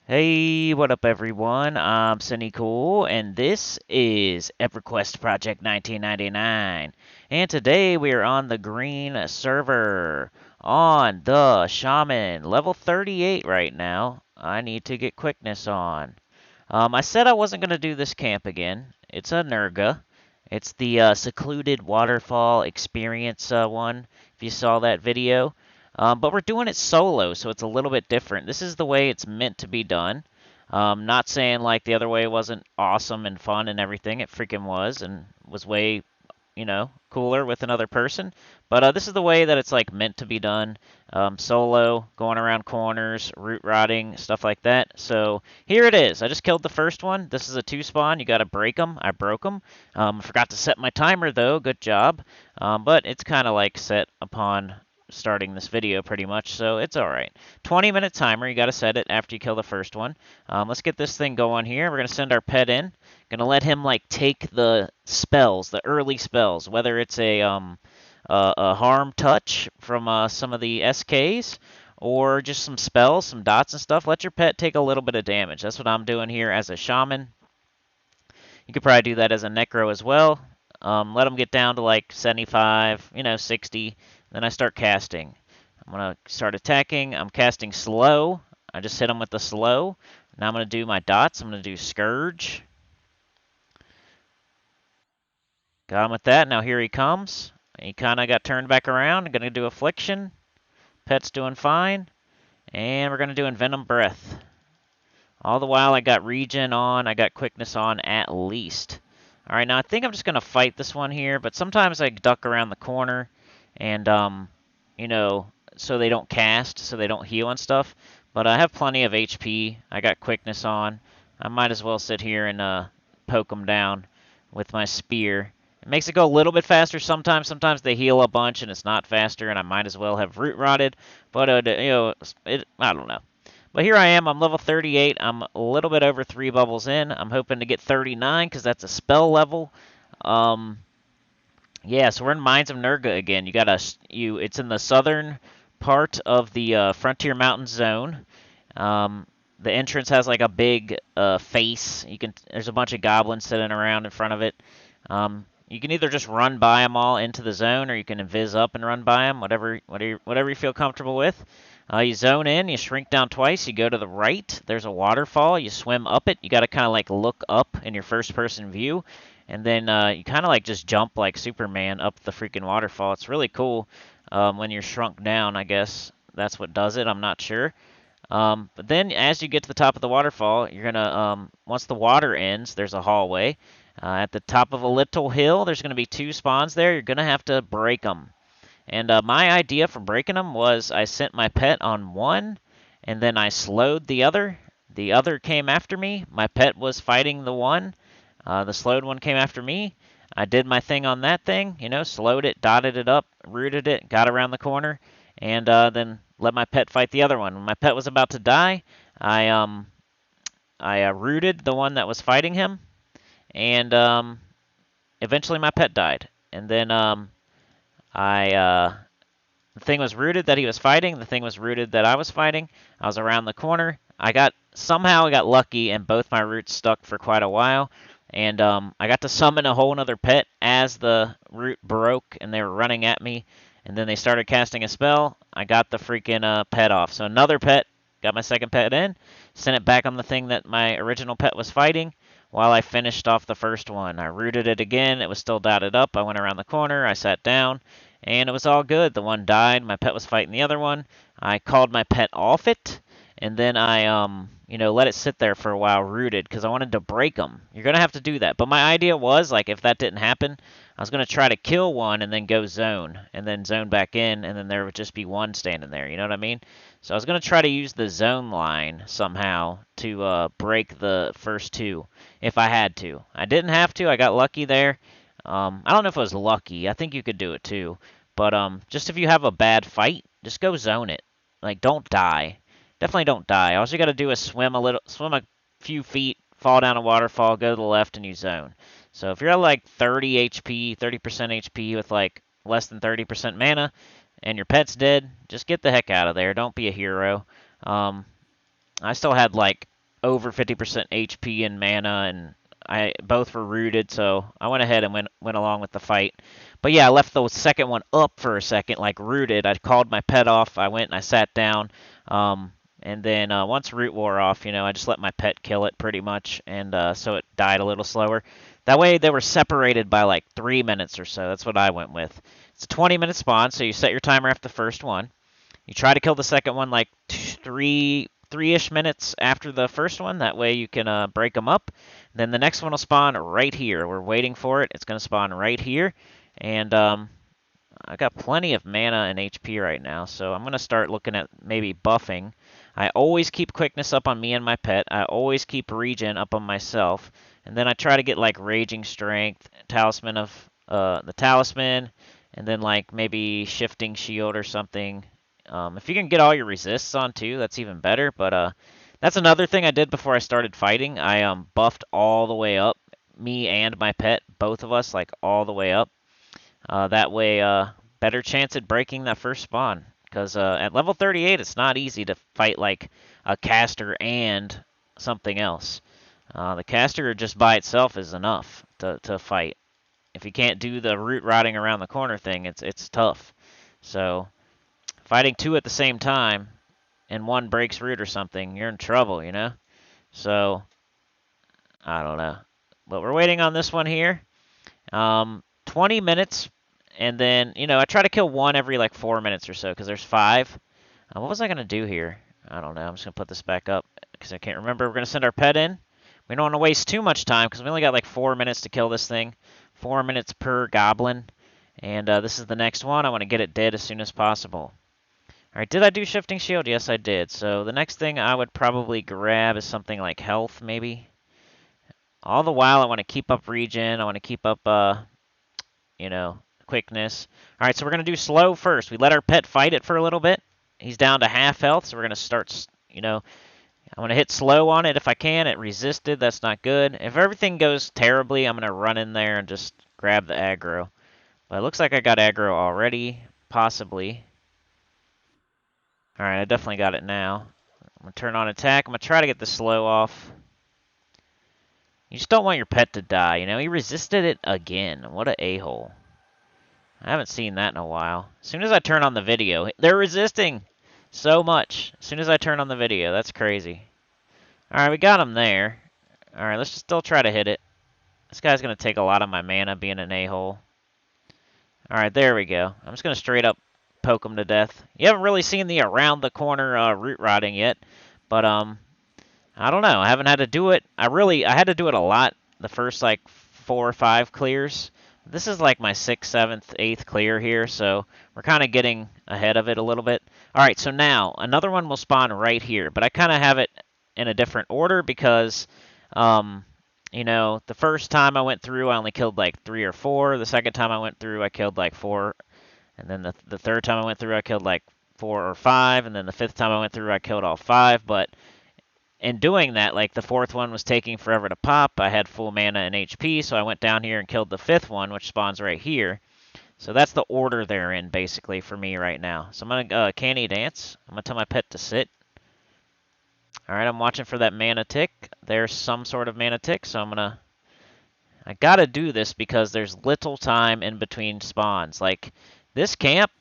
Hey, what up, everyone? I'm Sinnycool, and this is EverQuest Project 1999. And today we are on the green server on the Shaman, level 38 right now. I need to get quickness on. I said I wasn't going to do this camp again. It's a Nurga. It's the secluded waterfall experience one, if you saw that video. But we're doing it solo, so it's a little bit different. This is the way it's meant to be done. Not saying like the other way wasn't awesome and fun and everything. It freaking was, and was way, cooler with another person. But this is the way that it's like meant to be done. Solo, going around corners, root rotting, stuff like that. So here it is. I just killed the first one. This is a 2 spawn. You got to break them. I broke them. Forgot to set my timer though. Good job. But it's kind of like set upon starting this video pretty much, so it's alright. 20-minute timer, you got to set it after you kill the first one. Let's get this thing going here. We're going to send our pet in. Gonna let him like take the spells, the early spells, whether it's a harm touch from some of the SKs or just some spells, some dots and stuff. Let your pet take a little bit of damage. That's what I'm doing here as a shaman. You could probably do that as a necro as well. Let them get down to like 75, 60. Then I start casting. I'm gonna start attacking. I'm casting slow. I just hit him with the slow. Now I'm gonna do my dots. I'm gonna do scourge. Got him with that. Now here he comes. He kind of got turned back around. I'm going to do Affliction. Pet's doing fine. And we're going to do Envenom Breath. All the while I got Regen on. I got Quickness on at least. Alright, now I think I'm just going to fight this one here. But sometimes I duck around the corner. And, so they don't cast. So they don't heal and stuff. But I have plenty of HP. I got Quickness on. I might as well sit here and poke them down with my spear. It makes it go a little bit faster sometimes. Sometimes they heal a bunch and it's not faster, and I might as well have root rotted. But, I don't know. But here I am. I'm level 38. I'm a little bit over 3 bubbles in. I'm hoping to get 39 because that's a spell level. Yeah, so we're in Mines of Nurga again. It's in the southern part of the Frontier Mountains zone. The entrance has like a big face. There's a bunch of goblins sitting around in front of it. You can either just run by them all into the zone, or you can invis up and run by them, whatever you feel comfortable with. You zone in, you shrink down twice, you go to the right, there's a waterfall, you swim up it. You got to kind of like look up in your first-person view, and then you kind of like just jump like Superman up the freaking waterfall. It's really cool when you're shrunk down, I guess. That's what does it, I'm not sure. But then as you get to the top of the waterfall, you're going to, once the water ends, there's a hallway. At the top of a little hill, there's going to be 2 spawns there. You're going to have to break them. And my idea for breaking them was I sent my pet on one, and then I slowed the other. The other came after me. My pet was fighting the one. The slowed one came after me. I did my thing on that thing, slowed it, dotted it up, rooted it, got around the corner, and then let my pet fight the other one. When my pet was about to die, I rooted the one that was fighting him, and eventually my pet died. And then the thing was rooted that he was fighting. The thing was rooted that I was fighting. I was around the corner. Somehow I got lucky, and both my roots stuck for quite a while. And I got to summon a whole other pet as the root broke, and they were running at me. And then they started casting a spell. I got the freaking pet off. So another pet, got my second pet in, sent it back on the thing that my original pet was fighting while I finished off the first one. I rooted it again. It was still dotted up. I went around the corner. I sat down, and it was all good. The one died. My pet was fighting the other one. I called my pet off it, and then I, let it sit there for a while rooted because I wanted to break them. You're going to have to do that. But my idea was, like, if that didn't happen, I was going to try to kill one and then go zone, and then zone back in, and then there would just be one standing there. You know what I mean? So I was going to try to use the zone line somehow to break the first 2 if I had to. I didn't have to. I got lucky there. I don't know if it was lucky. I think you could do it too. But just if you have a bad fight, just go zone it. Like, don't die. Definitely don't die. All you got to do is swim a few feet, fall down a waterfall, go to the left, and you zone. So if you're at like 30 HP, 30% HP with like less than 30% mana, and your pet's dead, just get the heck out of there. Don't be a hero. I still had like over 50% HP and mana, and I both were rooted, so I went ahead and went along with the fight. But yeah, I left the second one up for a second, like rooted. I called my pet off. I went and I sat down. And then once root wore off, I just let my pet kill it pretty much, and so it died a little slower. That way they were separated by like 3 minutes or so. That's what I went with. It's a 20-minute spawn, so you set your timer after the first one. You try to kill the second one like three-ish minutes after the first one. That way you can break them up. Then the next one will spawn right here. We're waiting for it. It's going to spawn right here. And I got plenty of mana and HP right now, so I'm going to start looking at maybe buffing. I always keep quickness up on me and my pet. I always keep regen up on myself. And then I try to get like raging strength, talisman of the talisman, and then like maybe shifting shield or something. If you can get all your resists on too, that's even better. But that's another thing I did before I started fighting. I buffed all the way up, me and my pet, both of us, like all the way up. That way, better chance at breaking that first spawn. Because at level 38, it's not easy to fight like a caster and something else. The caster just by itself is enough to fight. If you can't do the root rotting around the corner thing, it's tough. So fighting two at the same time and one breaks root or something, you're in trouble, So I don't know. But we're waiting on this one here. 20 minutes. And then, I try to kill one every like 4 minutes or so because there's 5. What was I going to do here? I don't know. I'm just going to put this back up because I can't remember. We're going to send our pet in. We don't want to waste too much time because we only got like 4 minutes to kill this thing. 4 minutes per goblin. And this is the next one. I want to get it dead as soon as possible. All right, did I do shifting shield? Yes, I did. So the next thing I would probably grab is something like health, maybe. All the while, I want to keep up regen. I want to keep up, quickness. All right, so we're going to do slow first. We let our pet fight it for a little bit. He's down to half health, so we're going to start, I'm going to hit slow on it if I can. It resisted. That's not good. If everything goes terribly, I'm going to run in there and just grab the aggro. But it looks like I got aggro already, possibly. All right, I definitely got it now. I'm going to turn on attack. I'm going to try to get the slow off. You just don't want your pet to die, He resisted it again. What a a-hole. I haven't seen that in a while. As soon as I turn on the video, they're resisting so much. As soon as I turn on the video, that's crazy. All right, we got him there. All right, let's just still try to hit it. This guy's going to take a lot of my mana being an a-hole. All right, there we go. I'm just going to straight up poke him to death. You haven't really seen the around the corner root rotting yet, but I don't know. I haven't had to do it. I had to do it a lot the first like 4 or 5 clears. This is like my 6th, 7th, 8th clear here, so we're kind of getting ahead of it a little bit. All right, so now another one will spawn right here, but I kind of have it in a different order because, the first time I went through, I only killed like 3 or 4. The second time I went through, I killed like 4. And then the third time I went through, I killed like 4 or 5. And then the 5th time I went through, I killed all 5. But in doing that, like the 4th one was taking forever to pop. I had full mana and HP, so I went down here and killed the 5th one, which spawns right here. So that's the order they're in, basically, for me right now. So I'm going to canny dance. I'm going to tell my pet to sit. All right, I'm watching for that mana tick. There's some sort of mana tick, so I got to do this because there's little time in between spawns. Like, this camp,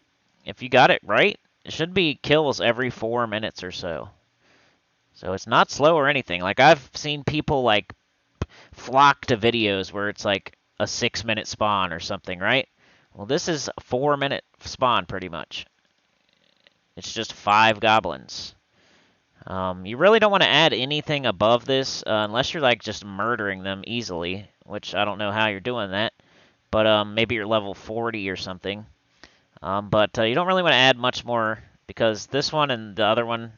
if you got it right, it should be kills every 4 minutes or so. So it's not slow or anything. Like, I've seen people, like, flock to videos where it's, like, a 6-minute spawn or something, right? Well, this is a 4-minute spawn, pretty much. It's just 5 goblins. You really don't want to add anything above this unless you're, like, just murdering them easily, which I don't know how you're doing that. But maybe you're level 40 or something. But you don't really want to add much more because this one and the other one,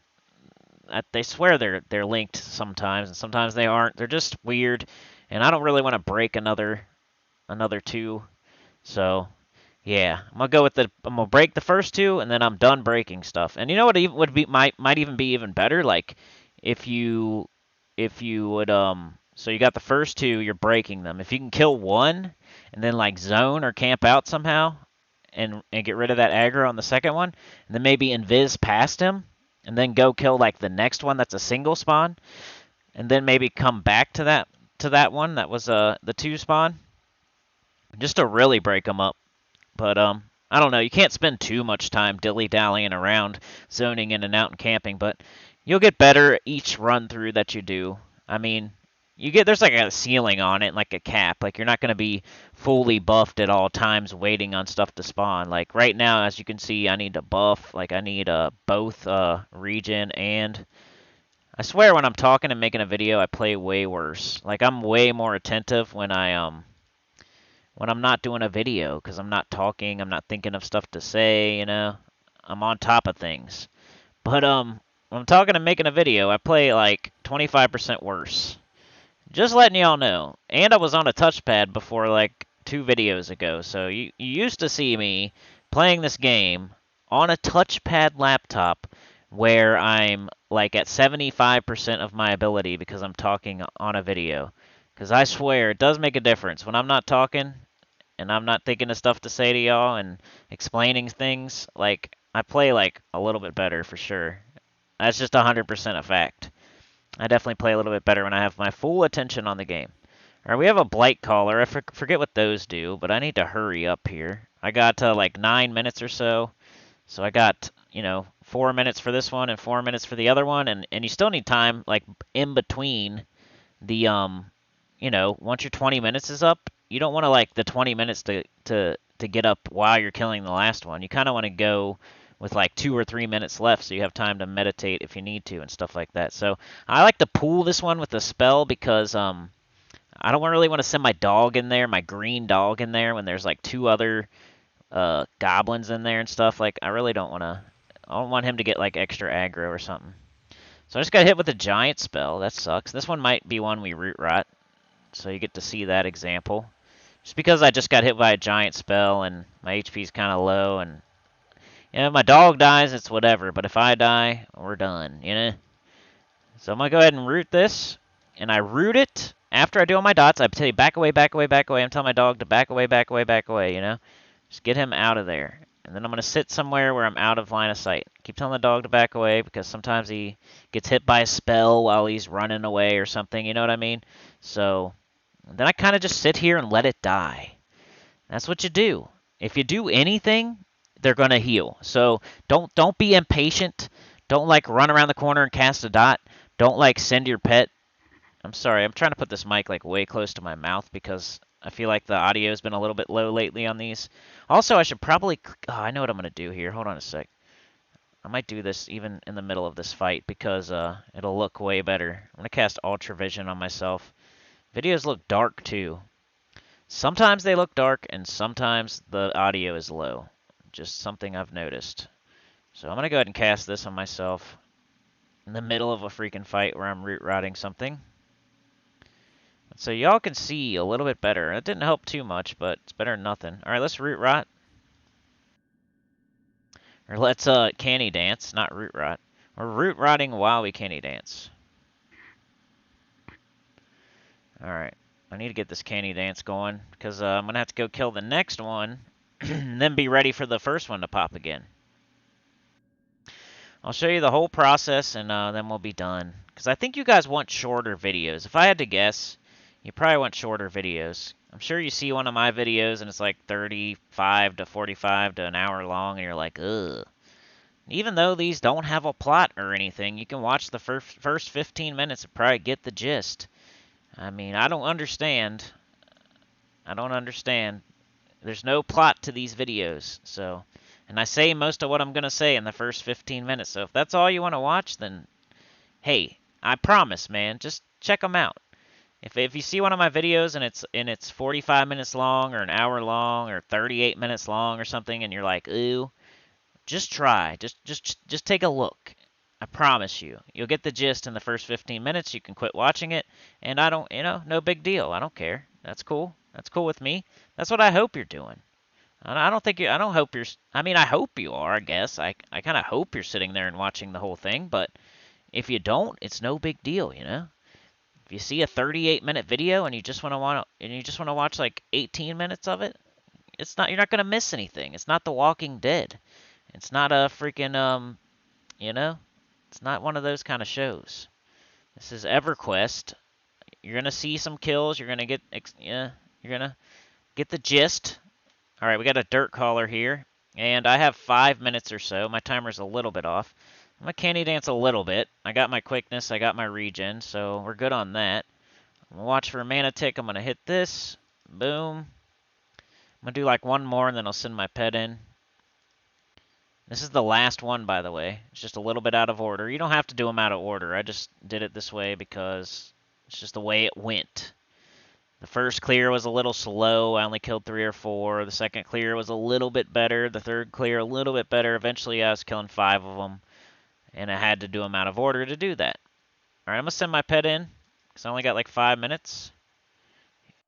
they swear they're linked sometimes, and sometimes they aren't. They're just weird, and I don't really want to break another 2. So, yeah, I'm gonna break the first 2, and then I'm done breaking stuff. And you know what might even be even better, like if you would so you got the first 2, you're breaking them. If you can kill one, and then like zone or camp out somehow, and get rid of that aggro on the second one, and then maybe invis past him. And then go kill, like, the next one that's a single spawn. and then maybe come back to that one that was the 2 spawn, just to really break them up. But I don't know. You can't spend too much time dilly-dallying around, zoning in and out and camping, but you'll get better each run through that you do. I mean, there's like a ceiling on it, like a cap. Like you're not going to be fully buffed at all times waiting on stuff to spawn. Like right now, as you can see, I need to buff. Like I need both regen and I swear when I'm talking and making a video, I play way worse. Like I'm way more attentive when I'm not doing a video, because I'm not talking, I'm not thinking of stuff to say, you know. I'm on top of things. But when I'm talking and making a video, I play like 25% worse. Just letting y'all know. And I was on a touchpad before like 2 videos ago, so you used to see me playing this game on a touchpad laptop where I'm like at 75% of my ability because I'm talking on a video. Because I swear, it does make a difference. When I'm not talking, and I'm not thinking of stuff to say to y'all and explaining things, like, I play, like, a little bit better for sure. That's just 100% a fact. I definitely play a little bit better when I have my full attention on the game. Alright, we have a blight caller. I forget what those do, but I need to hurry up here. I got, like, 9 minutes or so. So I got, 4 minutes for this one and 4 minutes for the other one, and you still need time, like, in between the, once your 20 minutes is up, you don't want to like the 20 minutes to get up while you're killing the last one. You kind of want to go with like 2 or 3 minutes left so you have time to meditate if you need to and stuff like that. So I like to pool this one with a spell because I don't really want to send my dog in there, my green dog in there when there's like 2 other goblins in there and stuff. Like I really don't want to. I don't want him to get like extra aggro or something. So I just got hit with a giant spell. That sucks. This one might be one we root rot. So you get to see that example. Just because I just got hit by a giant spell and my HP's kind of low and if my dog dies, it's whatever. But if I die, we're done, So I'm going to go ahead and root this. And I root it. After I do all my dots, I tell you back away, back away, back away. I'm telling my dog to back away, back away, back away, Just get him out of there. And then I'm going to sit somewhere where I'm out of line of sight. Keep telling the dog to back away because sometimes he gets hit by a spell while he's running away or something, you know what I mean? So then I kind of just sit here and let it die. That's what you do. If you do anything, they're going to heal. So don't be impatient. Don't like run around the corner and cast a dot. Don't like send your pet. I'm sorry, I'm trying to put this mic like way close to my mouth because I feel like the audio has been a little bit low lately on these. Also, I should probably... Oh, I know what I'm going to do here. Hold on a sec. I might do this even in the middle of this fight because it'll look way better. I'm going to cast Ultra Vision on myself. Videos look dark too. Sometimes they look dark and sometimes the audio is low. Just something I've noticed. So I'm going to go ahead and cast this on myself in the middle of a freaking fight where I'm root rotting something. So y'all can see a little bit better. It didn't help too much, but it's better than nothing. Alright, let's root rot. Or let's canny dance, not root rot. We're root rotting while we canny dance. Alright, I need to get this canny dance going, because I'm going to have to go kill the next one, and then be ready for the first one to pop again. I'll show you the whole process, and then we'll be done. Because I think you guys want shorter videos. If I had to guess, you probably want shorter videos. I'm sure you see one of my videos, and it's like 35 to 45 to an hour long, and you're like, ugh. Even though these don't have a plot or anything, you can watch the first 15 minutes and probably get the gist. I mean, I don't understand. There's no plot to these videos, so... And I say most of what I'm going to say in the first 15 minutes, so if that's all you want to watch, then... Hey, I promise, man, just check them out. If you see one of my videos and it's 45 minutes long, or an hour long, or 38 minutes long or something, and you're like, ooh, just try. Just take a look. I promise you. You'll get the gist in the first 15 minutes. You can quit watching it. And I don't, no big deal. I don't care. That's cool. That's cool with me. That's what I hope you're doing. I don't think you, I don't hope you're, I mean, I hope you are, I guess. I kind of hope you're sitting there and watching the whole thing. But if you don't, it's no big deal, If you see a 38-minute video and you just want to watch like 18 minutes of it, you're not going to miss anything. It's not The Walking Dead. It's not a freaking, it's not one of those kind of shows. This is EverQuest. You're gonna see some kills. You're gonna get, yeah, you're gonna get the gist. All right, we got a dirt caller here, and I have 5 minutes or so. My timer's a little bit off. I'm gonna candy dance a little bit. I got my quickness, I got my regen, so we're good on that. I'm gonna watch for a mana tick. I'm gonna hit this. Boom. I'm gonna do like one more, and then I'll send my pet in. This is the last one, by the way. It's just a little bit out of order. You don't have to do them out of order. I just did it this way because it's just the way it went. The first clear was a little slow. I only killed 3 or 4. The second clear was a little bit better. The third clear a little bit better. Eventually, I was killing 5 of them, and I had to do them out of order to do that. All right, I'm going to send my pet in because I only got like 5 minutes.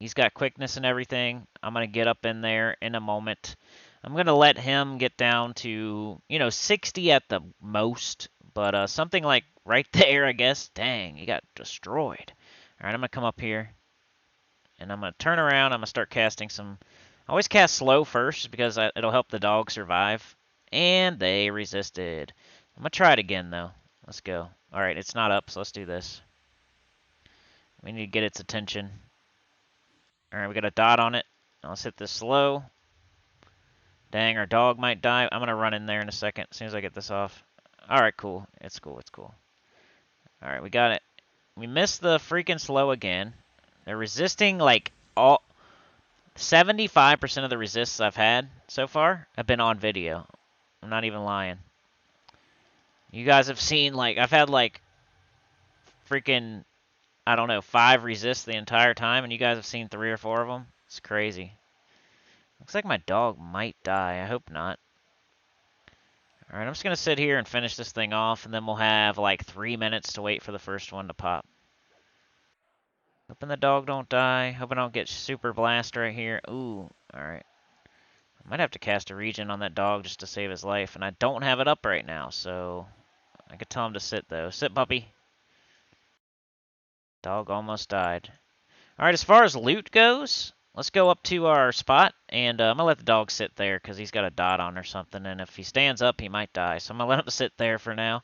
He's got quickness and everything. I'm going to get up in there in a moment. I'm going to let him get down to, 60 at the most, but something like right there, I guess. Dang, he got destroyed. All right, I'm going to come up here, and I'm going to turn around. I'm going to start casting some. I always cast slow first because it'll help the dog survive, and they resisted. I'm going to try it again, though. Let's go. All right, it's not up, so let's do this. We need to get its attention. All right, we got a dot on it. Now let's hit this slow. Dang, our dog might die. I'm going to run in there in a second as soon as I get this off. All right, cool. It's cool. It's cool. All right, we got it. We missed the freaking slow again. They're resisting like all 75% of the resists I've had so far have been on video. I'm not even lying. You guys have seen like I've had like freaking I don't know 5 resists the entire time, and you guys have seen 3 or 4 of them. It's crazy. Looks like my dog might die. I hope not. Alright, I'm just going to sit here and finish this thing off, and then we'll have like 3 minutes to wait for the first one to pop. Hoping the dog don't die. Hoping I don't get super blast right here. Ooh, alright. I might have to cast a regen on that dog just to save his life, and I don't have it up right now, so I could tell him to sit, though. Sit, puppy. Dog almost died. Alright, as far as loot goes, let's go up to our spot, and I'm going to let the dog sit there because he's got a dot on or something, and if he stands up, he might die. So I'm going to let him sit there for now.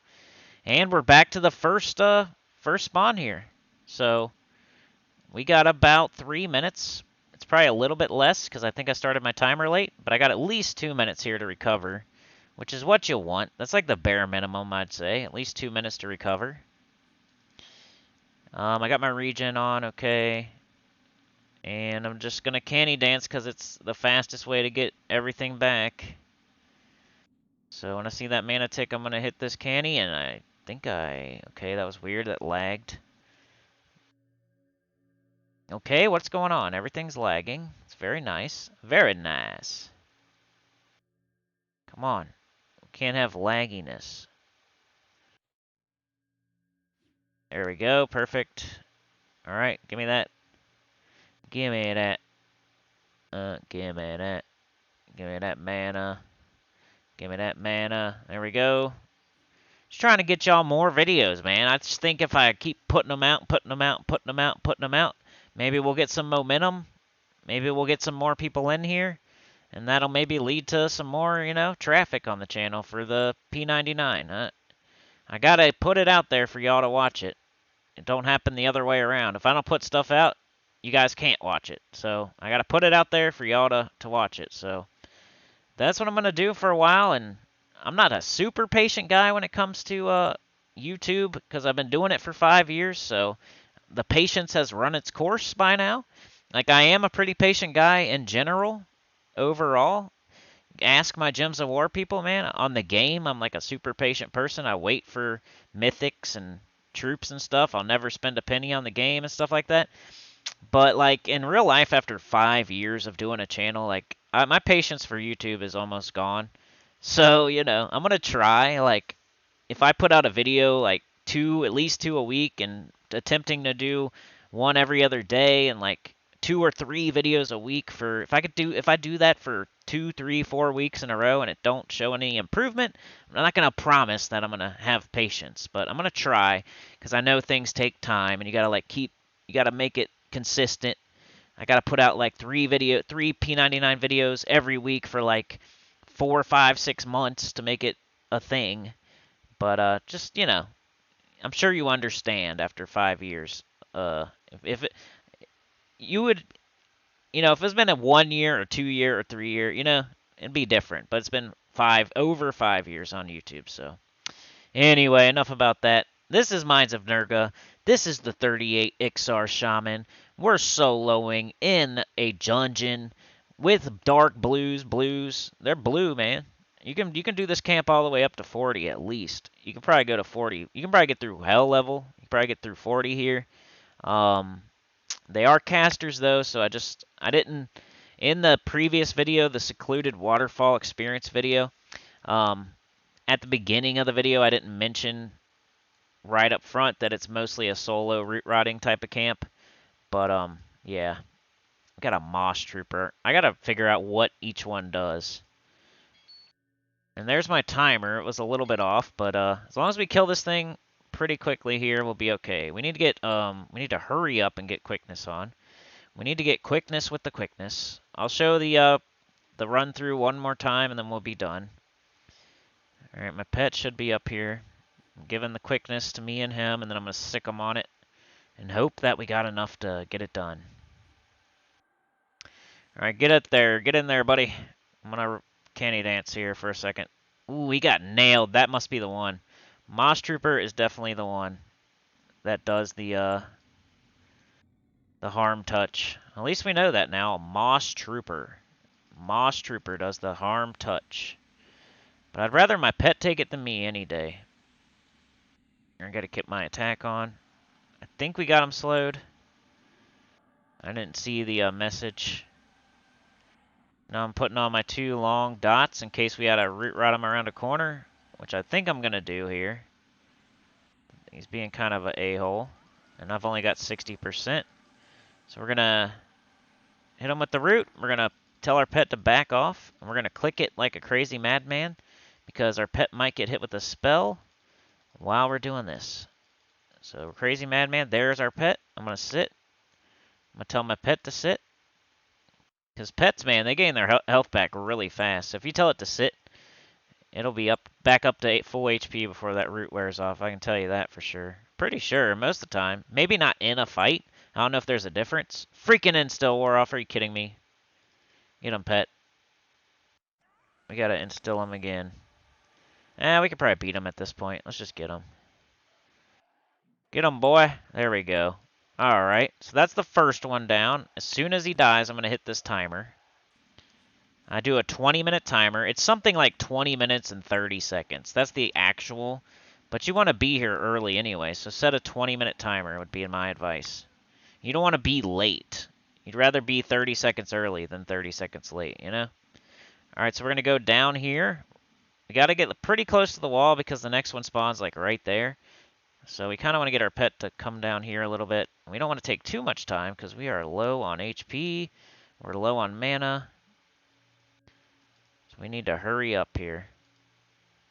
And we're back to the first spawn here. So we got about 3 minutes. It's probably a little bit less because I think I started my timer late, but I got at least 2 minutes here to recover, which is what you'll want. That's like the bare minimum, I'd say. At least 2 minutes to recover. I got my regen on, okay. And I'm just going to candy dance because it's the fastest way to get everything back. So when I see that mana tick, I'm going to hit this candy, and I think okay, that was weird, that lagged. Okay, what's going on? Everything's lagging. It's very nice. Very nice. Come on. We can't have lagginess. There we go, perfect. Alright, give me that. Give me that. Give me that. Give me that mana. Give me that mana. There we go. Just trying to get y'all more videos, man. I just think if I keep putting them out, putting them out, putting them out, putting them out, maybe we'll get some momentum. Maybe we'll get some more people in here. And that'll maybe lead to some more, traffic on the channel for the P99. I gotta put it out there for y'all to watch it. It don't happen the other way around. If I don't put stuff out, you guys can't watch it. So I gotta put it out there for y'all to watch it. So that's what I'm gonna do for a while. And I'm not a super patient guy when it comes to YouTube because I've been doing it for 5 years. So the patience has run its course by now. Like, I am a pretty patient guy in general, overall. Ask my Gems of War people, man. On the game, I'm like a super patient person. I wait for mythics and troops and stuff. I'll never spend a penny on the game and stuff like that. But, like, in real life, after 5 years of doing a channel, like, my patience for YouTube is almost gone. So, I'm going to try, like, if I put out a video, like, at least two a week, and attempting to do one every other day, and, like, 2 or 3 videos a week if I do that for 2, 3, 4 weeks in a row and it don't show any improvement, I'm not going to promise that I'm going to have patience, but I'm going to try because I know things take time and you got to make it consistent. I got to put out like 3 P99 videos every week for like 4, 5, 6 months to make it a thing. But just, I'm sure you understand after 5 years. If it, you would, if it's been a 1 year or 2 year or 3 year, it'd be different. But it's been over 5 years on YouTube. So anyway, enough about that. This is Minds of Nurga. This is the 38 Ixar Shaman. We're soloing in a dungeon with dark blues. They're blue, man. You can do this camp all the way up to 40 at least. You can probably go to 40. You can probably get through hell level. You can probably get through 40 here. Um, they are casters though, so I didn't in the previous video, the secluded waterfall experience video. Um, at the beginning of the video, I didn't mention right up front that it's mostly a solo root rotting type of camp. But yeah, I got a moss trooper. I gotta figure out what each one does. And there's my timer. It was a little bit off, but as long as we kill this thing pretty quickly here, we'll be okay. We need to get we need to hurry up and get quickness on. We need to get quickness with the quickness. I'll show the run through one more time, and then we'll be done. All right, my pet should be up here. I'm giving the quickness to me and him, and then I'm gonna sick him on it, and hope that we got enough to get it done. All right, get it there. Get in there, buddy. I'm gonna canny dance here for a second. Ooh, he got nailed. That must be the one. Moss Trooper is definitely the one that does the harm touch. At least we know that now. Moss Trooper. Moss Trooper does the harm touch. But I'd rather my pet take it than me any day. I gotta keep my attack on. I think we got him slowed. I didn't see the message. Now I'm putting on my 2 long dots in case we had to root rot him around a corner, which I think I'm gonna do here. He's being kind of an a-hole, and I've only got 60%. So we're gonna hit him with the root. We're gonna tell our pet to back off, and we're gonna click it like a crazy madman because our pet might get hit with a spell while we're doing this. So crazy madman, there's our pet. I'm gonna sit. I'm gonna tell my pet to sit. Because pets, man, they gain their health back really fast. So if you tell it to sit, it'll be back up to full HP before that root wears off. I can tell you that for sure. Pretty sure, most of the time. Maybe not in a fight. I don't know if there's a difference. Freaking instill wore off. Are you kidding me? Get him, pet. We gotta instill him again. We could probably beat him at this point. Let's just get him. Get him, boy. There we go. Alright, so that's the first one down. As soon as he dies, I'm going to hit this timer. I do a 20-minute timer. It's something like 20 minutes and 30 seconds. That's the actual. But you want to be here early anyway, so set a 20-minute timer would be my advice. You don't want to be late. You'd rather be 30 seconds early than 30 seconds late, you know? Alright, so we're going to go down here. We got to get pretty close to the wall because the next one spawns like right there. So we kind of want to get our pet to come down here a little bit. We don't want to take too much time because we are low on HP. We're low on mana. So we need to hurry up here.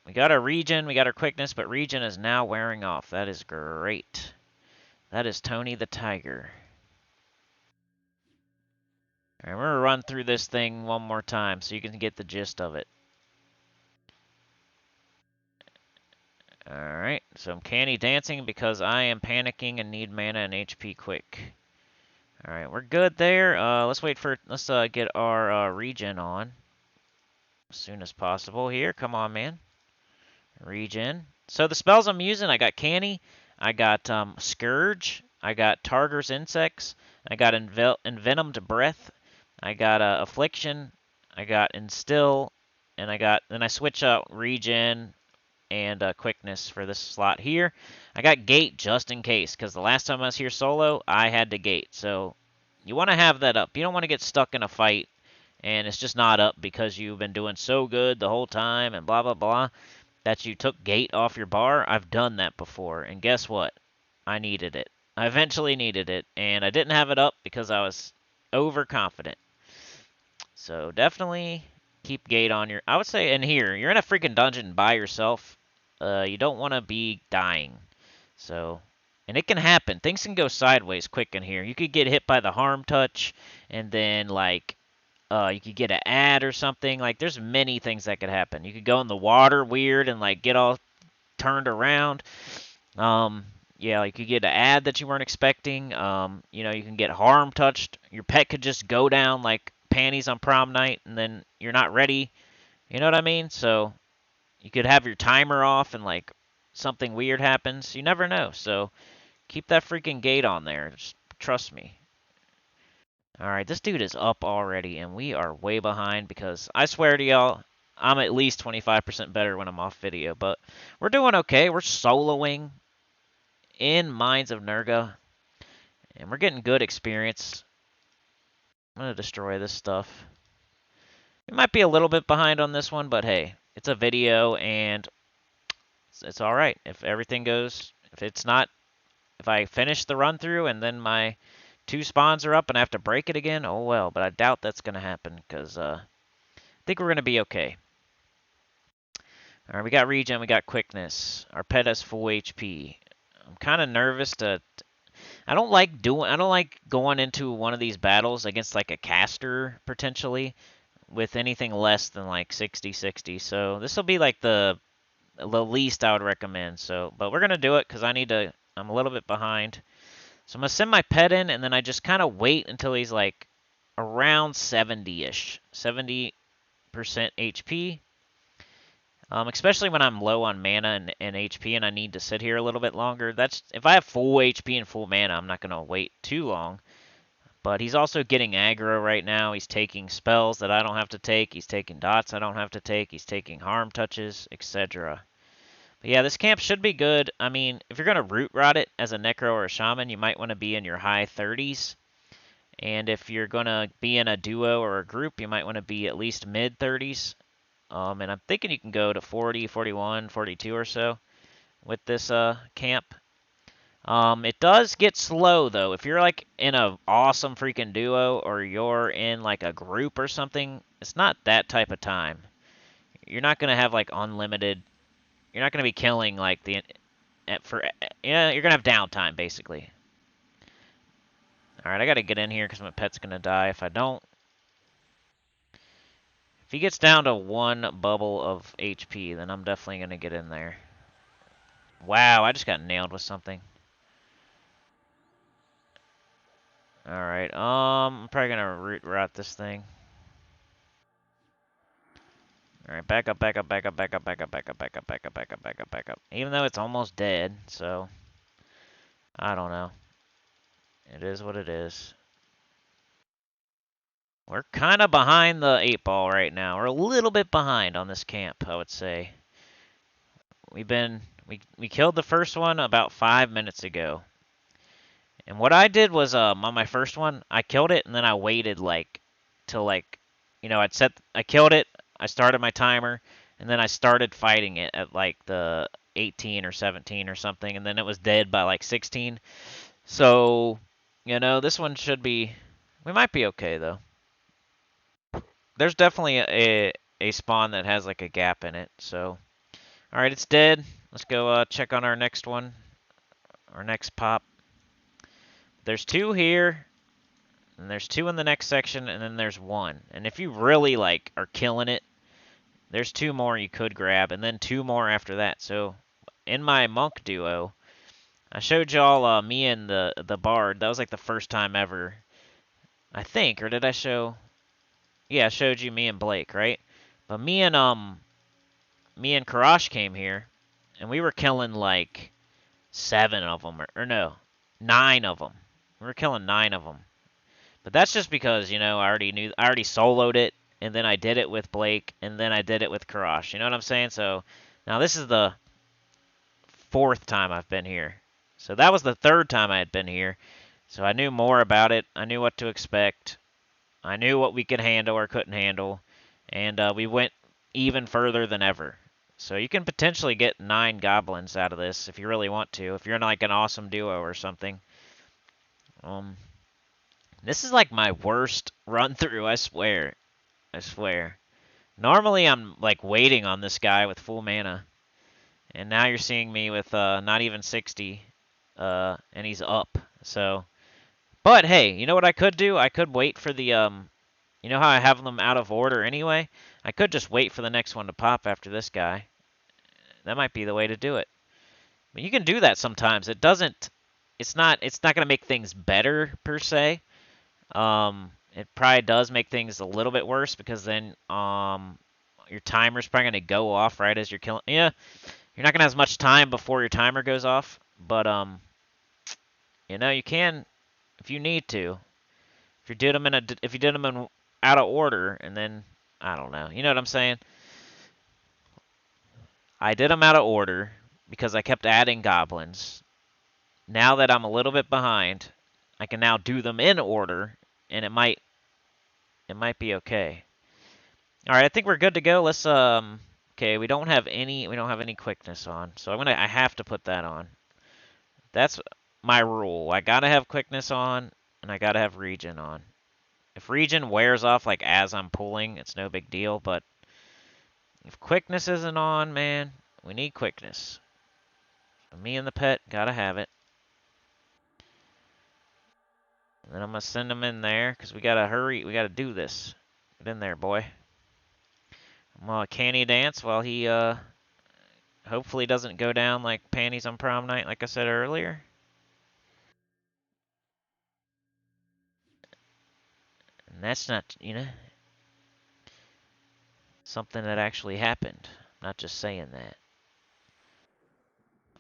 We got our regen, we got our quickness, but regen is now wearing off. That is great. That is Tony the Tiger. Alright, we're going to run through this thing one more time so you can get the gist of it. Alright, so I'm canny dancing because I am panicking and need mana and HP quick. Alright, we're good there. Let's get our regen on as soon as possible here. Come on, man. Regen. So the spells I'm using, I got Canny, I got Scourge, I got Targar's Insects, I got Envenomed Breath, I got Affliction, I got Instill, and then I switch out Regen and quickness for this slot here. I got gate just in case, because the last time I was here solo, I had to gate. So you want to have that up. You don't want to get stuck in a fight, and it's just not up because you've been doing so good the whole time and blah, blah, blah, that you took gate off your bar. I've done that before, and guess what? I needed it. I eventually needed it, and I didn't have it up because I was overconfident. So definitely keep gate on your... I would say in here, you're in a freaking dungeon by yourself. You don't want to be dying. So, and it can happen. Things can go sideways quick in here. You could get hit by the harm touch, and then, like, you could get an ad or something. Like, there's many things that could happen. You could go in the water weird and, like, get all turned around. Yeah, like you get an ad that you weren't expecting. You know, you can get harm touched. Your pet could just go down like panties on prom night, and then you're not ready. You know what I mean? So you could have your timer off, and like something weird happens. You never know. So keep that freaking gate on there. Just trust me. All right, this dude is up already, and we are way behind because I swear to y'all, I'm at least 25% better when I'm off video. But we're doing okay. We're soloing in Mines of Nurga, and we're getting good experience. I'm going to destroy this stuff. We might be a little bit behind on this one, but hey, it's a video, and it's all right. If everything goes, if it's not, if I finish the run through and then my 2 spawns are up and I have to break it again, oh well. But I doubt that's going to happen because I think we're going to be okay. All right, we got regen, we got quickness. Our pet has full HP. I'm kind of nervous to. I don't like going into one of these battles against like a caster potentially with anything less than like 60-60. So this will be like the least I would recommend. So, but we're gonna do it because I'm a little bit behind. So I'm gonna send my pet in, and then I just kind of wait until he's like around 70-ish, 70% HP. Especially when I'm low on mana and HP, and I need to sit here a little bit longer. That's if I have full HP and full mana, I'm not gonna wait too long. But he's also getting aggro right now. He's taking spells that I don't have to take. He's taking dots I don't have to take. He's taking harm touches, etc. But yeah, this camp should be good. I mean, if you're going to root rot it as a necro or a shaman, you might want to be in your high 30s. And if you're going to be in a duo or a group, you might want to be at least mid 30s. And I'm thinking you can go to 40, 41, 42 or so with this camp. It does get slow though. If you're like in a awesome freaking duo or you're in like a group or something, it's not that type of time. You're not gonna have like unlimited. You're not gonna be killing like the for yeah. You're gonna have downtime basically. All right, I gotta get in here because my pet's gonna die if I don't. If he gets down to 1 bubble of HP, then I'm definitely gonna get in there. Wow, I just got nailed with something. Alright, I'm probably gonna root rot this thing. Alright, back up, back up, back up, back up, back up, back up, back up, back up, back up, back up, back up. Even though it's almost dead, so I don't know. It is what it is. We're kind of behind the 8-ball right now. We're a little bit behind on this camp, I would say. We killed the first one about 5 minutes ago. And what I did was on my first one, I killed it and then I waited like till like I killed it, I started my timer, and then I started fighting it at like the 18 or 17 or something, and then it was dead by like 16. So, this one should be we might be okay though. There's definitely a spawn that has like a gap in it. So, all right, it's dead. Let's go check on our next one. Our next pop. There's 2 here, and there's 2 in the next section, and then there's 1. And if you really like are killing it, there's 2 more you could grab, and then 2 more after that. So in my monk duo, I showed y'all me and the bard. That was like the first time ever, I think, or did I show? Yeah, I showed you me and Blake, right? But me and Karash came here, and we were killing like 7 of them, or no, 9 of them. We were killing 9 of them. But that's just because, I already soloed it, and then I did it with Blake, and then I did it with Karash. You know what I'm saying? So now this is the 4th time I've been here. So that was the 3rd time I had been here. So I knew more about it. I knew what to expect. I knew what we could handle or couldn't handle. And we went even further than ever. So you can potentially get 9 goblins out of this if you really want to. If you're in like an awesome duo or something. This is like my worst run through, I swear. I swear. Normally I'm like waiting on this guy with full mana. And now you're seeing me with not even 60. And he's up. So, but hey, you know what I could do? I could wait for the you know how I have them out of order anyway? I could just wait for the next one to pop after this guy. That might be the way to do it. But you can do that sometimes. It doesn't. It's not gonna make things better per se. It probably does make things a little bit worse because then your timer's probably gonna go off right as you're killing. Yeah, you're not gonna have as much time before your timer goes off. But you know, you can if you need to. If you did them in out of order and then I don't know. You know what I'm saying? I did them out of order because I kept adding goblins. Now that I'm a little bit behind, I can now do them in order, and it might be okay. All right, I think we're good to go. Let's okay, we don't have any quickness on. So I have to put that on. That's my rule. I got to have quickness on and I got to have regen on. If regen wears off like as I'm pulling, it's no big deal, but if quickness isn't on, man, we need quickness. So me and the pet got to have it. And then I'm going to send him in there because we got to hurry. We got to do this. Get in there, boy. I'm going to canny dance while he hopefully doesn't go down like panties on prom night like I said earlier. And that's not, you know, something that actually happened. I'm not just saying that.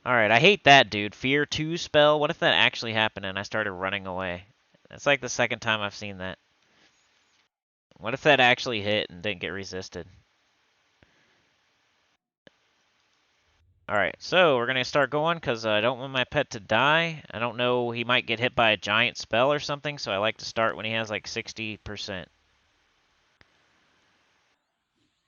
Alright, I hate that, dude. Fear 2 spell. What if that actually happened and I started running away? That's like the second time I've seen that. What if that actually hit and didn't get resisted? Alright, so we're going to start going because I don't want my pet to die. I don't know, he might get hit by a giant spell or something, so I like to start when he has like 60%.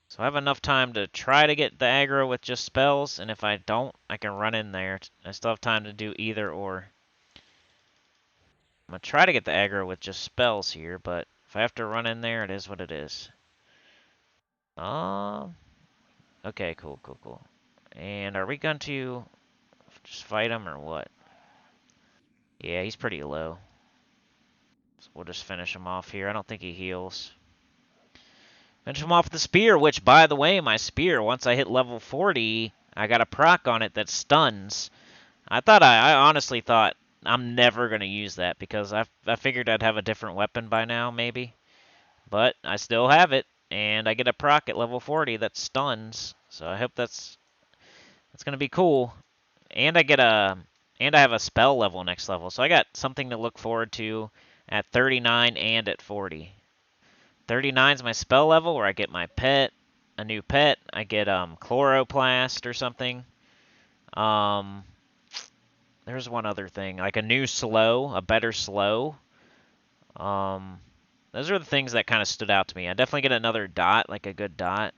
So I have enough time to try to get the aggro with just spells, and if I don't, I can run in there. I still have time to do either or. I'm going to try to get the aggro with just spells here, but if I have to run in there, it is what it is. Okay, cool. And are we going to just fight him or what? Yeah, he's pretty low. So we'll just finish him off here. I don't think he heals. Finish him off with the spear, which, by the way, my spear, once I hit level 40, I got a proc on it that stuns. I honestly thought I'm never going to use that because I figured I'd have a different weapon by now, maybe. But I still have it, and I get a proc at level 40 that stuns. So I hope that's going to be cool. And I have a spell level next level. So I got something to look forward to at 39 and at 40. 39 is my spell level where I get my pet, a new pet. I get chloroplast or something. There's one other thing, like a new slow, a better slow. Those are the things that kind of stood out to me. I definitely get another dot, like a good dot.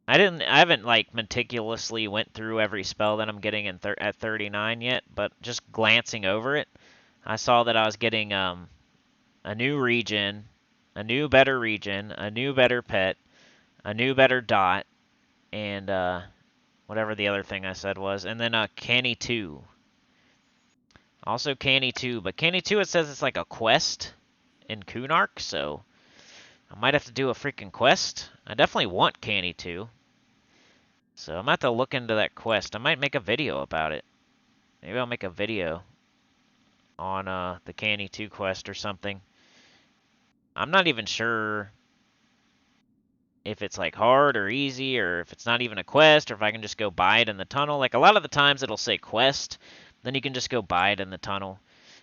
I haven't like meticulously went through every spell that I'm getting at 39 yet, but just glancing over it, I saw that I was getting a new regen, a new better regen, a new better pet, a new better dot, and whatever the other thing I said was, and then Canny 2. Also Canny 2, but Canny 2 it says it's like a quest in Kunark, so I might have to do a freaking quest. I definitely want Canny 2. So I'm going to have to look into that quest. I might make a video about it. Maybe I'll make a video on the Canny 2 quest or something. I'm not even sure if it's like hard or easy or if it's not even a quest or if I can just go buy it in the tunnel. Like a lot of the times it'll say quest, then you can just go buy it in the tunnel.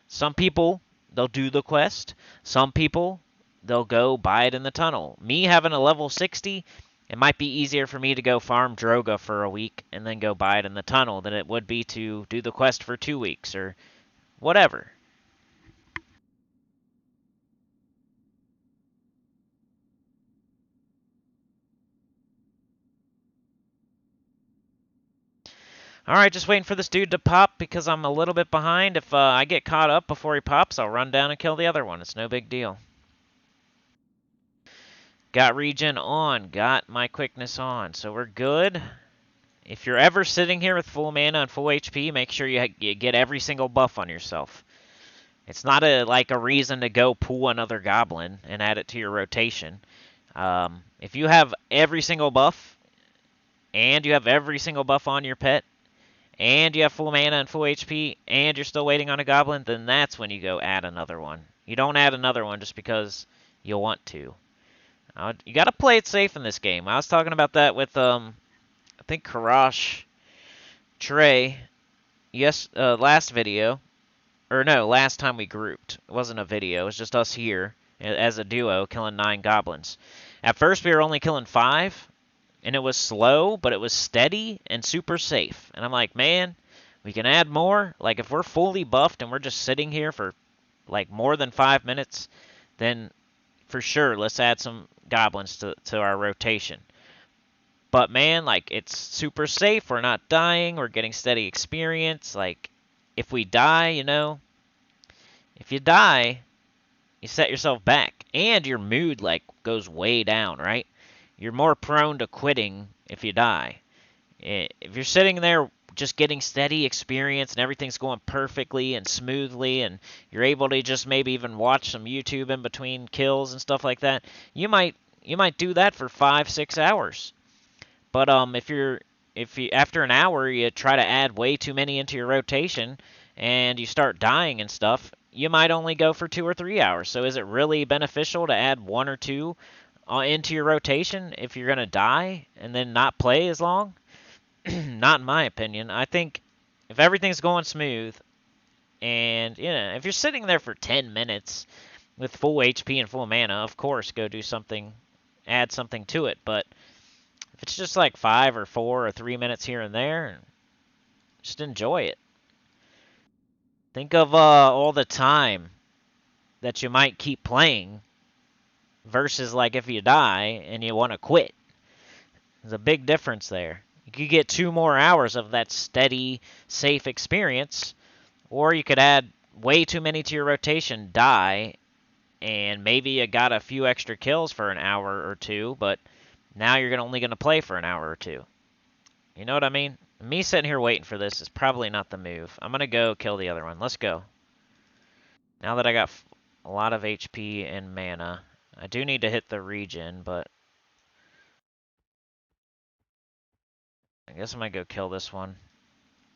Some people, they'll do the quest. Some people, they'll go buy it in the tunnel. Me having a level 60, it might be easier for me to go farm Droga for a week and then go buy it in the tunnel than it would be to do the quest for 2 weeks or whatever. Alright, just waiting for this dude to pop because I'm a little bit behind. If I get caught up before he pops, I'll run down and kill the other one. It's no big deal. Got regen on. Got my quickness on. So we're good. If you're ever sitting here with full mana and full HP, make sure you get every single buff on yourself. It's not like a reason to go pull another goblin and add it to your rotation. If you have every single buff and you have every single buff on your pet, and you have full mana and full HP, and you're still waiting on a goblin, then that's when you go add another one. You don't add another one just because you want to. You gotta play it safe in this game. I was talking about that with, I think Karash, Trey, last video. Or no, last time we grouped. It wasn't a video, it was just us here as a duo killing 9 goblins. At first we were only killing 5, and it was slow, but it was steady and super safe. And I'm like, man, we can add more. Like, if we're fully buffed and we're just sitting here for, like, more than 5 minutes, then for sure, let's add some goblins to our rotation. But, man, like, it's super safe. We're not dying. We're getting steady experience. Like, if we die, you know, if you die, you set yourself back. And your mood, like, goes way down, right? You're more prone to quitting if you die. If you're sitting there just getting steady experience and everything's going perfectly and smoothly and you're able to just maybe even watch some YouTube in between kills and stuff like that, you might do that for 5-6 hours. But if you after an hour you try to add way too many into your rotation and you start dying and stuff, you might only go for 2 or 3 hours. So is it really beneficial to add 1 or 2 into your rotation if you're going to die and then not play as long? Not in my opinion. I think if everything's going smooth and, you know, if you're sitting there for 10 minutes with full HP and full mana, of course, go do something, add something to it. But if it's just like 5 or 4 or 3 minutes here and there, just enjoy it. Think of all the time that you might keep playing versus like if you die and you want to quit. There's a big difference there. You could get 2 more hours of that steady, safe experience, or you could add way too many to your rotation, die, and maybe you got a few extra kills for an hour or 2, but now you're only going to play for an hour or 2. You know what I mean? Me sitting here waiting for this is probably not the move. I'm going to go kill the other one. Let's go. Now that I got a lot of HP and mana, I do need to hit the regen, but I guess I'm going to go kill this one.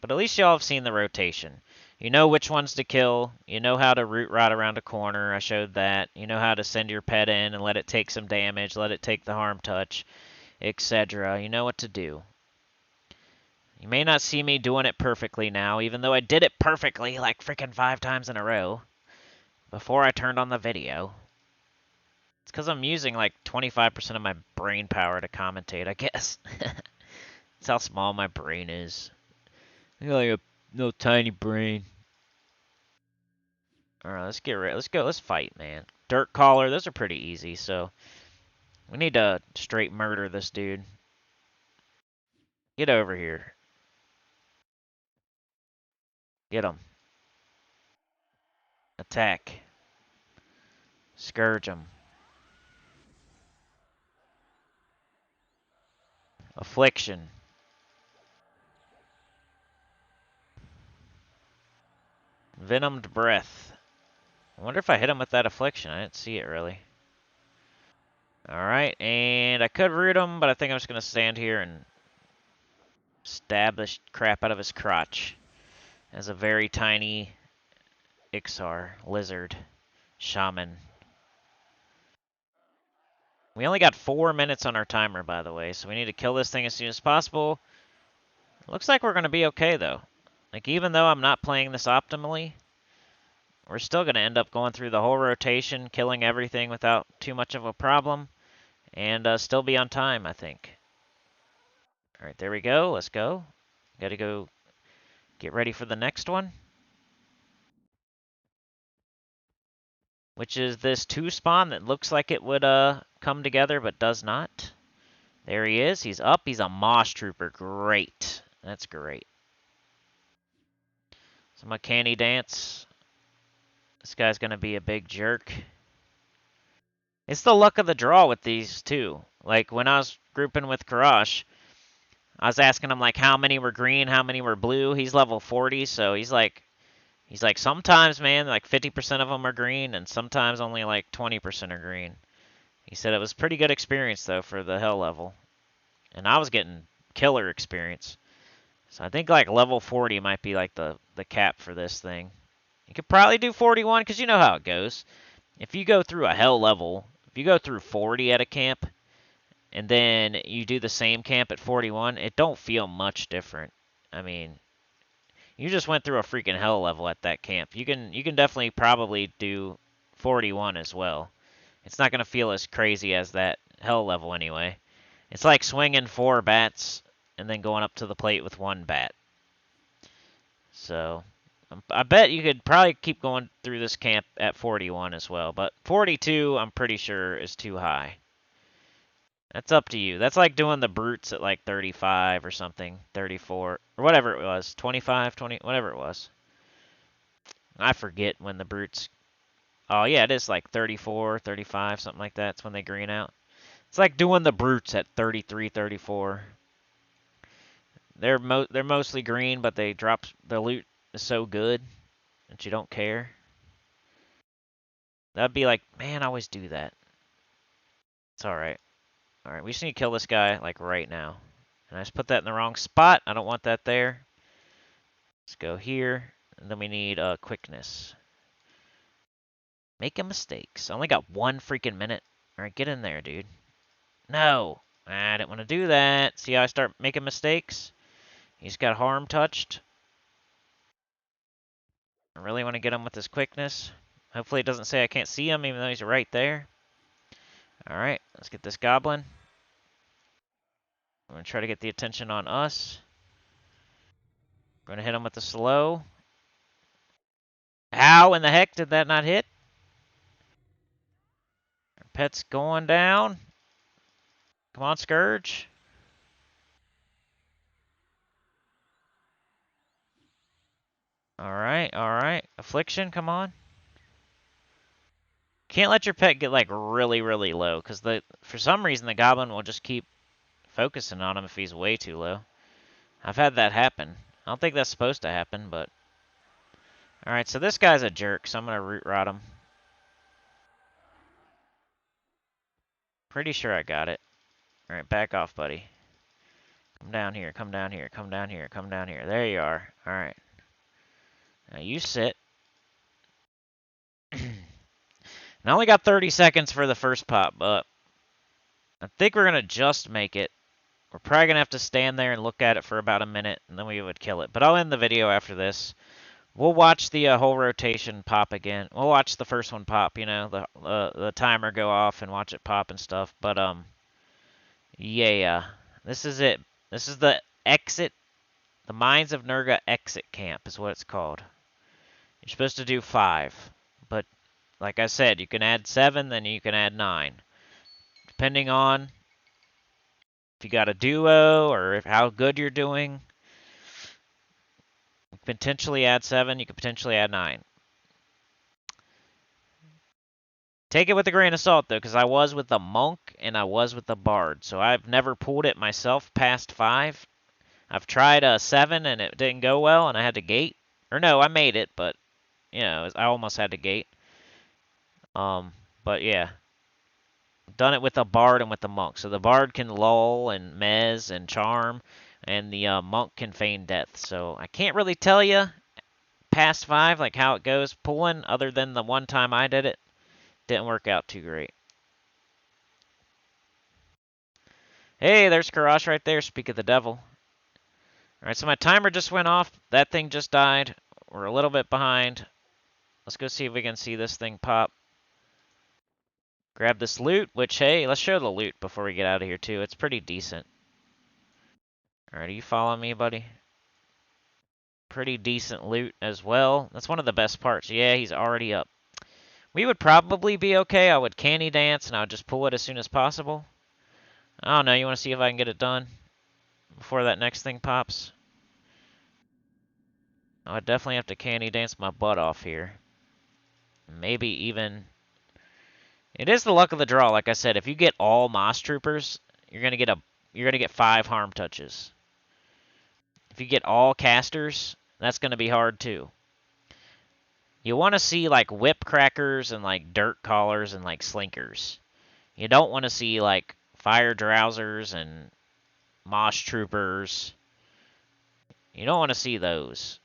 But at least y'all have seen the rotation. You know which ones to kill. You know how to root rot around a corner. I showed that. You know how to send your pet in and let it take some damage, let it take the harm touch, etc. You know what to do. You may not see me doing it perfectly now, even though I did it perfectly like freaking 5 times in a row before I turned on the video. It's because I'm using like 25% of my brain power to commentate, I guess. That's how small my brain is. I got like a little tiny brain. Alright, let's get ready. Let's go. Let's fight, man. Dirt collar, those are pretty easy, so we need to straight murder this dude. Get over here. Get him. Attack. Scourge him. Affliction. Venomed breath. I wonder if I hit him with that affliction. I didn't see it really. Alright, and I could root him, but I think I'm just going to stand here and stab the crap out of his crotch. As a very tiny Ixar, lizard, shaman. We only got 4 minutes on our timer, by the way, so we need to kill this thing as soon as possible. Looks like we're going to be okay, though. Like, even though I'm not playing this optimally, we're still going to end up going through the whole rotation, killing everything without too much of a problem, and still be on time, I think. Alright, there we go. Let's go. Got to go get ready for the next one, which is this 2 spawn that looks like it would come together, but does not. There he is. He's up. He's a Mosh Trooper. Great. That's great. Some canny dance. This guy's going to be a big jerk. It's the luck of the draw with these two. Like, when I was grouping with Karash, I was asking him, like, how many were green, how many were blue. He's level 40, so he's like, sometimes, man, like 50% of them are green, and sometimes only like 20% are green. He said it was pretty good experience, though, for the hell level. And I was getting killer experience. So I think like level 40 might be like the cap for this thing. You could probably do 41 because you know how it goes. If you go through a hell level, if you go through 40 at a camp, and then you do the same camp at 41, it don't feel much different. I mean, you just went through a freaking hell level at that camp. You can definitely probably do 41 as well. It's not going to feel as crazy as that hell level anyway. It's like swinging 4 bats and then going up to the plate with 1 bat. So, I bet you could probably keep going through this camp at 41 as well. But 42, I'm pretty sure, is too high. That's up to you. That's like doing the brutes at like 35 or something, 34, or whatever it was, 25, 20, whatever it was. I forget when the brutes. Oh, yeah, it is like 34, 35, something like that. It's when they green out. It's like doing the brutes at 33, 34. They're mostly green, but they drop the loot is so good that you don't care. That'd be like, man, I always do that. It's all right. All right, we just need to kill this guy like right now. And I just put that in the wrong spot. I don't want that there. Let's go here, and then we need quickness. Making mistakes. I only got 1 freaking minute. All right, get in there, dude. No, I didn't want to do that. See how I start making mistakes? He's got harm touched. I really want to get him with his quickness. Hopefully it doesn't say I can't see him, even though he's right there. All right, let's get this goblin. I'm going to try to get the attention on us. We're going to hit him with the slow. How in the heck did that not hit? Our pet's going down. Come on, Scourge. All right, all right. Affliction, come on. Can't let your pet get like really, really low, because for some reason the goblin will just keep focusing on him if he's way too low. I've had that happen. I don't think that's supposed to happen, but... Alright, so this guy's a jerk, so I'm going to root rot him. Pretty sure I got it. Alright, back off, buddy. Come down here, come down here, come down here, come down here. There you are. Alright. Now you sit. And I only got 30 seconds for the first pop, but I think we're going to just make it. We're probably going to have to stand there and look at it for about a minute, and then we would kill it. But I'll end the video after this. We'll watch the whole rotation pop again. We'll watch the first one pop, you know, the timer go off and watch it pop and stuff. But, yeah. This is it. This is the exit. The Mines of Nurga exit camp is what it's called. You're supposed to do 5. But, like I said, you can add 7, then you can add 9. Depending on if you got a duo or how good you're doing. You can potentially add 7. You could potentially add 9. Take it with a grain of salt, though, because I was with the monk and I was with the bard. So I've never pulled it myself past 5. I've tried a 7 and it didn't go well and I had to gate. Or no, I made it, but, you know, I almost had to gate. But yeah. Done it with the bard and with the monk. So the bard can lull and mez and charm, and the monk can feign death. So I can't really tell you past 5, like how it goes pulling, other than the one time I did it. Didn't work out too great. Hey, there's Karash right there. Speak of the devil. Alright, so my timer just went off. That thing just died. We're a little bit behind. Let's go see if we can see this thing pop. Grab this loot, which, hey, let's show the loot before we get out of here, too. It's pretty decent. Alright, are you following me, buddy? Pretty decent loot as well. That's one of the best parts. Yeah, he's already up. We would probably be okay. I would canny dance, and I would just pull it as soon as possible. I don't know. You want to see if I can get it done before that next thing pops? I would definitely have to canny dance my butt off here. Maybe even... It is the luck of the draw, like I said. If you get all Moss Troopers, you're gonna get 5 harm touches. If you get all casters, that's gonna be hard too. You want to see like whip crackers and like dirt collars and like slinkers. You don't want to see like fire drowsers and mosh troopers. You don't want to see those.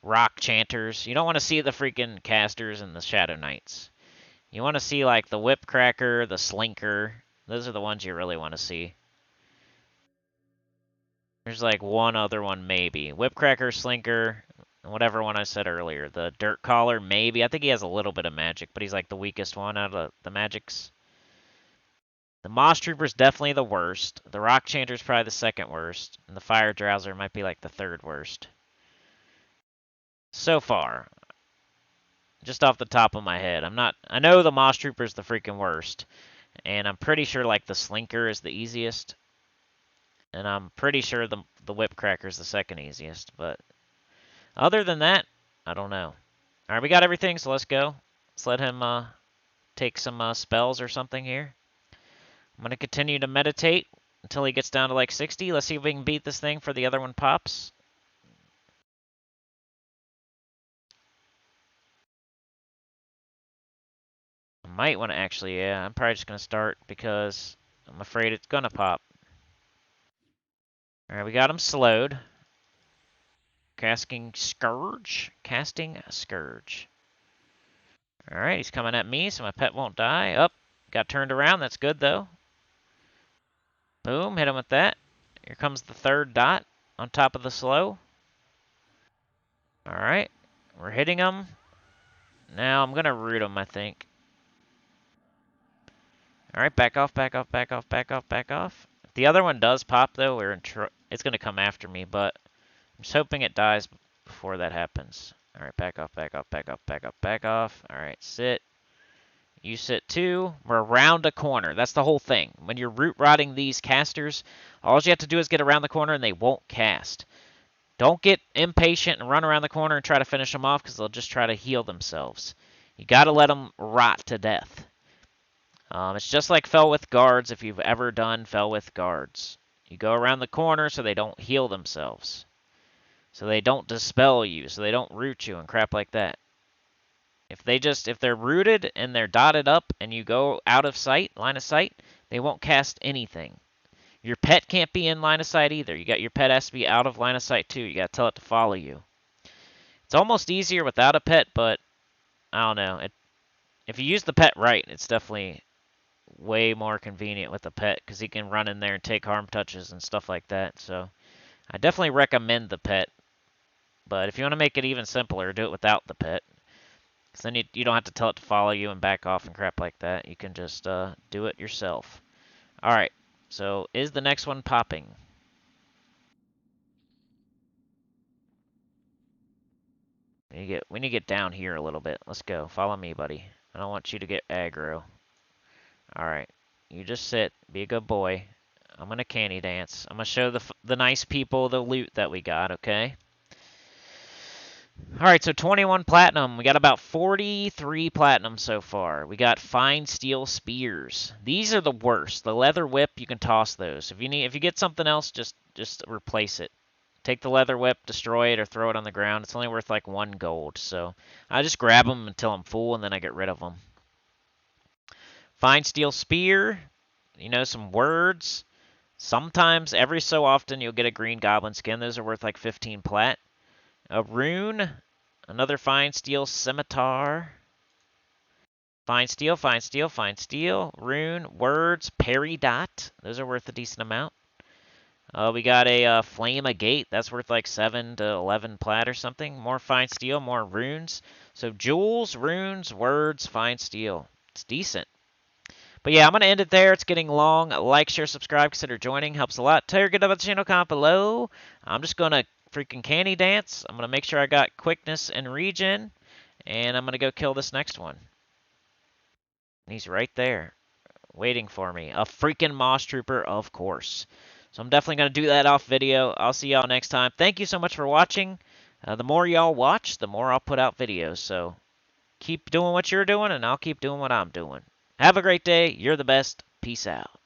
Rock chanters. You don't want to see the freaking casters and the shadow knights. You want to see like the whipcracker, the slinker. Those are the ones you really want to see. There's like one other one maybe. Whipcracker, slinker, whatever one I said earlier. The dirt collar maybe. I think he has a little bit of magic, but he's like the weakest one out of the magics. The Moss Trooper's definitely the worst. The Rock Chanter's probably the second worst. And the Fire Drowser might be like the third worst. So far. Just off the top of my head. I know the Moss Trooper's the freaking worst. And I'm pretty sure like the Slinker is the easiest. And I'm pretty sure the Whipcracker's the second easiest. But other than that, I don't know. Alright, we got everything, so let's go. Let's let him take some spells or something here. I'm going to continue to meditate until he gets down to like 60. Let's see if we can beat this thing for the other one pops. I might want to actually, yeah, I'm probably just going to start because I'm afraid it's going to pop. Alright, we got him slowed. Casting Scourge. Alright, he's coming at me, so my pet won't die. Up, got turned around. That's good, though. Boom, hit him with that. Here comes the third dot on top of the slow. Alright, we're hitting him. Now I'm going to root him, I think. Alright, back off, back off, back off, back off, back off. If the other one does pop, though, it's going to come after me, but I'm just hoping it dies before that happens. Alright, back off, back off, back off, back off, back off. Alright, sit. You sit too. We're around a corner. That's the whole thing. When you're root rotting these casters, all you have to do is get around the corner and they won't cast. Don't get impatient and run around the corner and try to finish them off because they'll just try to heal themselves. You got to let them rot to death. It's just like Fell with Guards if you've ever done Fell with Guards. You go around the corner so they don't heal themselves. So they don't dispel you, so they don't root you and crap like that. If they're rooted and they're dotted up and you go out of sight, line of sight, they won't cast anything. Your pet can't be in line of sight either. Your pet has to be out of line of sight too. You got to tell it to follow you. It's almost easier without a pet, but I don't know. If you use the pet right, it's definitely way more convenient with the pet because he can run in there and take harm touches and stuff like that. So I definitely recommend the pet. But if you want to make it even simpler, do it without the pet. Because then you don't have to tell it to follow you and back off and crap like that. You can just do it yourself. Alright, so is the next one popping? We need to get down here a little bit. Let's go. Follow me, buddy. I don't want you to get aggro. Alright, you just sit. Be a good boy. I'm going to candy dance. I'm going to show the nice people the loot that we got, okay? Alright, so 21 platinum. We got about 43 platinum so far. We got fine steel spears. These are the worst. The leather whip, you can toss those. If you get something else, just replace it. Take the leather whip, destroy it, or throw it on the ground. It's only worth like 1 gold. So I just grab them until I'm full, and then I get rid of them. Fine steel spear. You know, some words. Sometimes, every so often, you'll get a green goblin skin. Those are worth like 15 plat. A rune, another fine steel scimitar, fine steel, fine steel, fine steel, rune, words, peridot. Those are worth a decent amount. We got a flame agate. That's worth like 7 to 11 plat or something. More fine steel, more runes. So jewels, runes, words, fine steel. It's decent. But yeah, I'm going to end it there. It's getting long. Like, share, subscribe, consider joining. Helps a lot. Tell your good about the channel, comment below. I'm just going to freaking candy dance. I'm going to make sure I got quickness and regen. And I'm going to go kill this next one. And he's right there. Waiting for me. A freaking Moss Trooper, of course. So I'm definitely going to do that off video. I'll see y'all next time. Thank you so much for watching. The more y'all watch, the more I'll put out videos. So keep doing what you're doing, and I'll keep doing what I'm doing. Have a great day. You're the best. Peace out.